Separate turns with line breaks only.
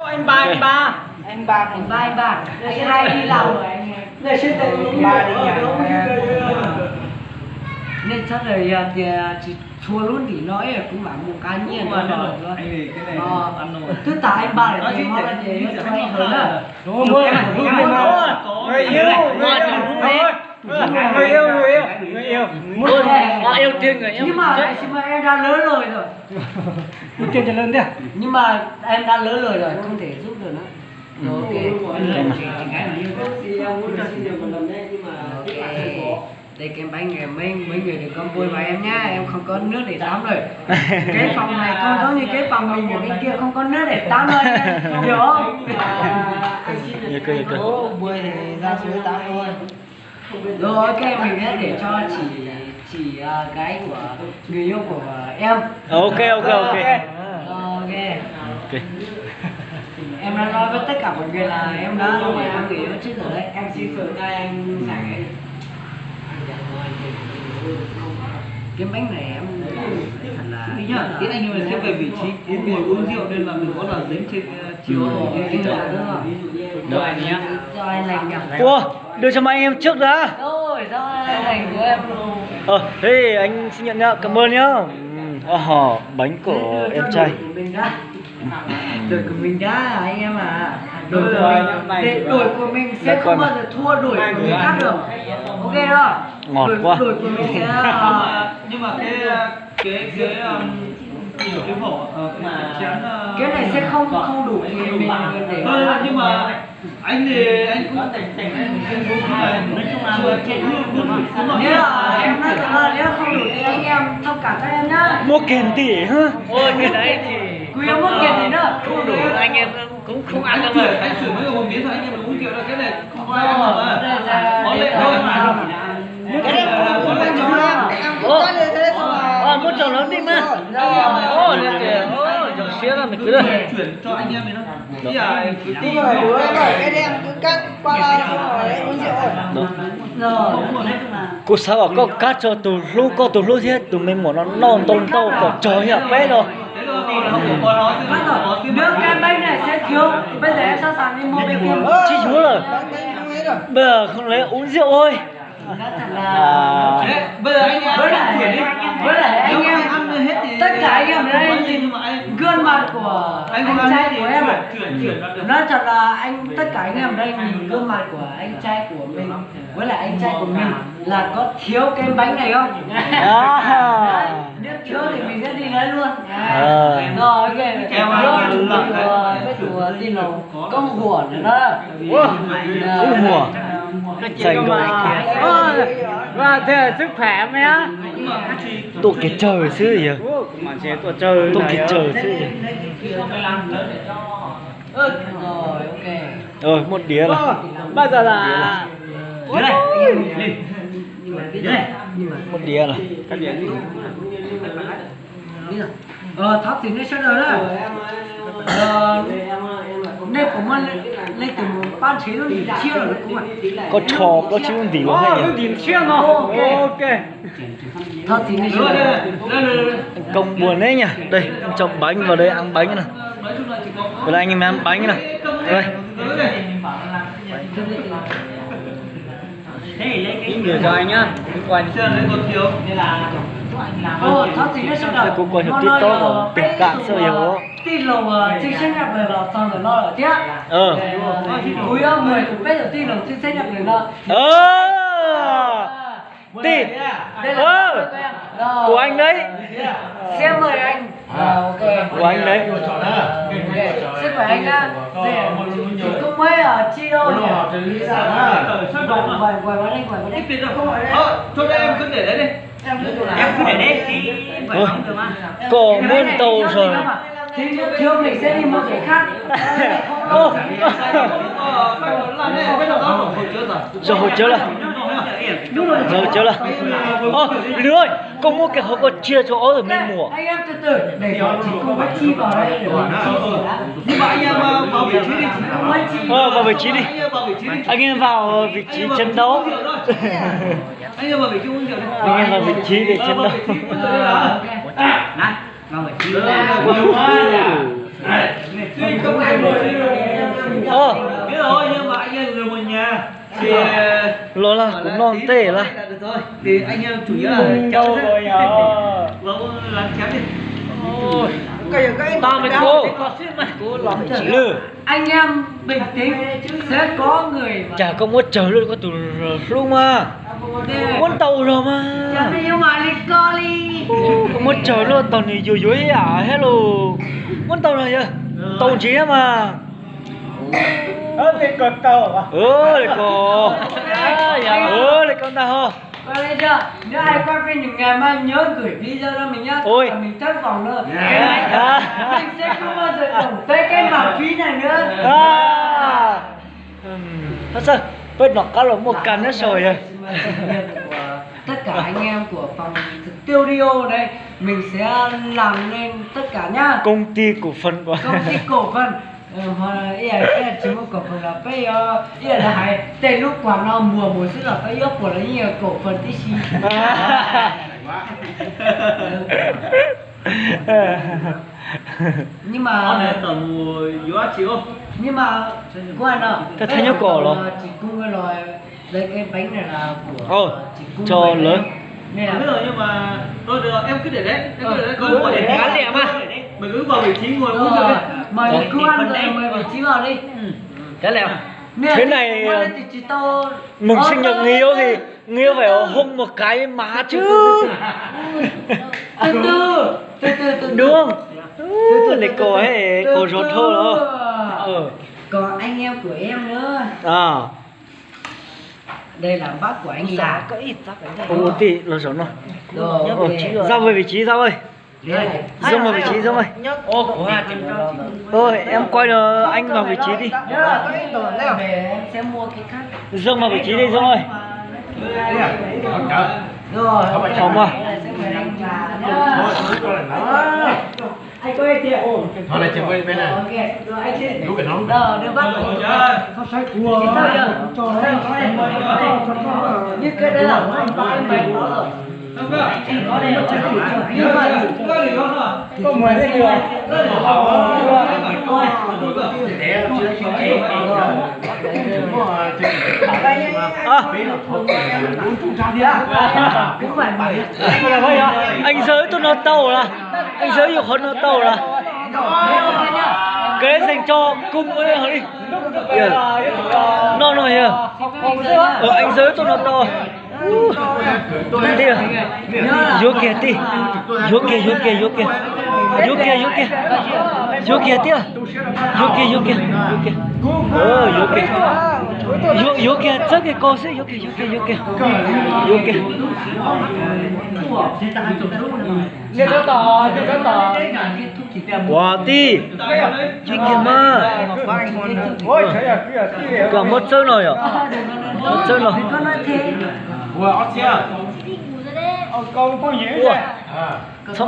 anh ba anh hai đi làm rồi anh này xin tiền ba đi nhà nên chắc là chỉ thua luôn thì nói là cũng bảo một cái nhiên mà được thôi thứ tại anh ba để nói là gì cho anh hơn à người yêu yêu tiền người nhưng mà em đã lớn rồi yêu tiền cho lớn đấy nhưng mà em đã lớn rồi không thể giúp được nữa. Đây cái bánh này mấy người đừng có vui vào em nhá, em không có nước để tắm rồi. Cái phòng này không giống như cái phòng mình của bên kia không có nước để tắm rồi, hiểu không? Vui thì ra suối tắm thôi. Rồi ok mình sẽ để cho chỉ cái của người yêu của em.
Ok.
Em đã nói với tất cả mọi người là em đã mời anh người yêu trước rồi đấy. Em xin phượng cho anh sẵn cái bánh này em thật là
Tiến anh nhưng mà sẽ về vị trí Tiến ngồi uống rượu nên là mình có là dính trên chiếu
Đưa anh nhé. Cho anh lành nhỉ.
Ủa, đưa cho mấy em trước đã.
Rồi, cho anh lành của em.
Thế anh xin nhận nhá, cảm ơn nhá. Bánh của em trai.
Đội của mình đã anh em à. Đội của mình sẽ không bao giờ thua đội của người khác được. Ok đó.
Ngọt quá.
Đội của mình sẽ
nhưng mà cái phổ
cái này sẽ không đủ thì mình để
nhưng mà anh thì anh cũng anh cũng nói chung là
nếu là em nói thật là nếu không đủ thì anh em thông cảm cho em nhá.
Mua kèn tỉ hả?
Ôi cái đấy thì
Quý em mua tiền gì nữa?
không đủ, anh em cũng không ăn đâu mà.
anh chuyển mấy một miếng thôi anh em uống rượu là cái này không ai ăn mà có lệ thôi
Mua chồng lớn đi mà. Chồng xía là mình cứ
chuyển cho anh em mình thôi. Bây giờ cứ tí
Cái đem cứ cắt qua la xong rồi uống rượu rồi.
Cô sao bảo có cắt cho tụi lúc thế tụi mình muốn nó non tông tâu có trời nhỉ bé rồi.
Nếu cái bánh này sẽ thiếu, bây giờ em sẵn sàng đi mua bên kia.
Chị chú rồi. Bây giờ không lấy uống rượu thôi.
bây giờ anh em
với lại anh em
ăn hết thì
tất cả anh em ở đây nhìn gương mặt của anh trai của em nói thật là tất cả anh em ở đây nhìn gương mặt của anh trai của mình với lại anh trai của mình là có thiếu cái bánh này không? Nếu thiếu thì mình sẽ đi lấy luôn. Rồi ok cái chủ tin là có hùa nữa đó.
Hùa. Dành rồi.
Và thế sức khỏe mẹ.
Tụ cái trời xứ gì
Mà chế tụi chơi.
Tụ cái trời xứ gì.
Rồi ok.
Một đĩa là.
Bây giờ là
một đĩa là.
Thắp thì nó sẽ rồi đó. Nên của mình lên từ ban chế nó đi chia rồi cũng vậy.
Có trò có chứ gì luôn hay nhỉ?
điểm chia mà. Ok.
Thắp thì nó sẽ rồi.
Công buồn đấy nhỉ. Đây, chọc bánh vào đây ăn bánh này. Bây giờ anh em ăn bánh này. Đây.
Ít người cho anh nhá. Quanh
lấy còn thiếu
Thắp thì nó sẽ rồi.
Cô quay được TikTok rồi. Tình cảm sao hiểu.
Tin là chính sách nhập về là xong rồi lo rồi chứ. Cuối người cũng biết là tin là chính sách nhập về lo.
Tin. Của anh đấy.
Xem mời anh. Ok.
Của anh đấy.
Xin mời anh nhá. Cũng mấy ở chi đâu nhỉ? Quay qua đây.
ít tiền rồi không cho em cứ để đấy đi em cứ để đấy tí
Cổ muôn tàu rồi.
Thiếu mình sẽ đi mua cái khác.
Rồi hồi trước là. Đứa ơi, con mua cái hộp có chia cho ó rồi mình mua.
Anh em từ từ để cho chị cô bác chi vào đây để chi gì đã.
Nhưng mà anh em vào vị trí đi
Vào vị trí đi. Anh em vào vị trí chiến đấu.
Anh em vào vị trí uống rượu đi.
Anh em vào vị trí để chiến đấu.
Này, vào vị trí. Tuy không ai ngồi biết rồi nhưng mà anh em người một nhà thì
Lo là cũng non tệ là.
được rồi. Thì anh em chủ yếu là cháu rồi nhờ. Vâng làm chém đi.
Ôi,
Ba mươi cô. Cô lòng chỉ lừa.
Anh em bình tĩnh sẽ có người mà
chả có muốn chờ luôn có tù luôn mà. Muốn tàu rồi mà.
chẳng đi nhưng mà đi co đi.
Có muốn chờ luôn tàu này vui vui à hello. Muốn tàu này chưa? Tàu chí mà.
Thì còn tàu à?
Lại có. Lại con ta ho.
Qua đây chưa? Nếu ai quay phim những ngày mai nhớ gửi video cho mình nhá.
Ôi.
Và mình tắt vòng nữa. Mình sẽ không bao giờ đụng tới cái mảng phí này nữa.
Thật sự, bên nó có là một căn nó sồi rồi.
Tất cả anh em của phòng studio đây mình sẽ làm nên tất cả nhá.
Công ty cổ phần của
Công ty cổ phần ý là chỉ một cổ phần là phải ý là hay tên lúc quả nó mùa mùa sẽ là phải của nó nhiều cổ phần tí xí. Nhưng mà
Con này tầm yếu chịu.
nhưng mà qua nào
Thế thấy nhớ cổ rồi.
chị cung cái loại đây cái bánh này là của
Ồ,
chị cung
cho
bánh
lớn.
nên
Biết
là
rồi nhưng mà thôi được em cứ để đấy. Em cứ để đấy. Cứ ngồi để
Gắn
đấy.
đẹp mà.
Mình cứ vào vị trí ngồi uống rượu đi.
mời cứ ăn rồi mời vị trí vào đi.
Cái nào?
Thế này,
thì chị tao
mừng sinh nhật người yêu thì người yêu phải hôn một cái má chứ.
từ
Đúng không? Để cô ấy cô rốt thôi đó.
Còn anh em của em nữa.
À.
Đây là bác của anh là có ít bác ở đây.
Ồ tí là rốt rồi.
Rồi.
Ra về vị trí ra ơi. Dương vào vị trí Dương ơi. Ôi em quay được anh vào vị trí đi.
Về em sẽ mua cái khác.
Dương vào vị trí đi Dương ơi.
Rồi.
Không à.
Anh có ai tiền?
Thôi là chừng bên này.
Ok. Rồi anh chị.
Lúc cái nóng.
Rồi đưa bác.
Ngồi chơi.
Chị sao giờ? Như cái đấy là anh ba em bày nó rồi.
Không cơ.
Có đây nó nhưng mà
Có gì không hả?
Có mười cái gì rồi?
cũng phải mày.
Anh giới tôi nó tàu là anh giới yêu hôn nó tàu là cái dành cho cung với họ đi. No no here. Anh giới tôi nó tàu. Đi à? Vô kia tí. Vô kia vô kia vô kia. Vô kia vô kia. Vô kia tí à? Vô kia vô kia vô kia. Vô kia. Vô kia trước cái cô sẽ vô kia vô kia vô kia. Vô kia.
Đi cái tờ.
Wow tí. Chuyên nghiệp mà.
Ôi trời ơi, cái gì?
Cả một sơn rồi à? Một sơn rồi.
Có nói thế.
Ủa, Austria.
Con có gì
Ủa.
vậy?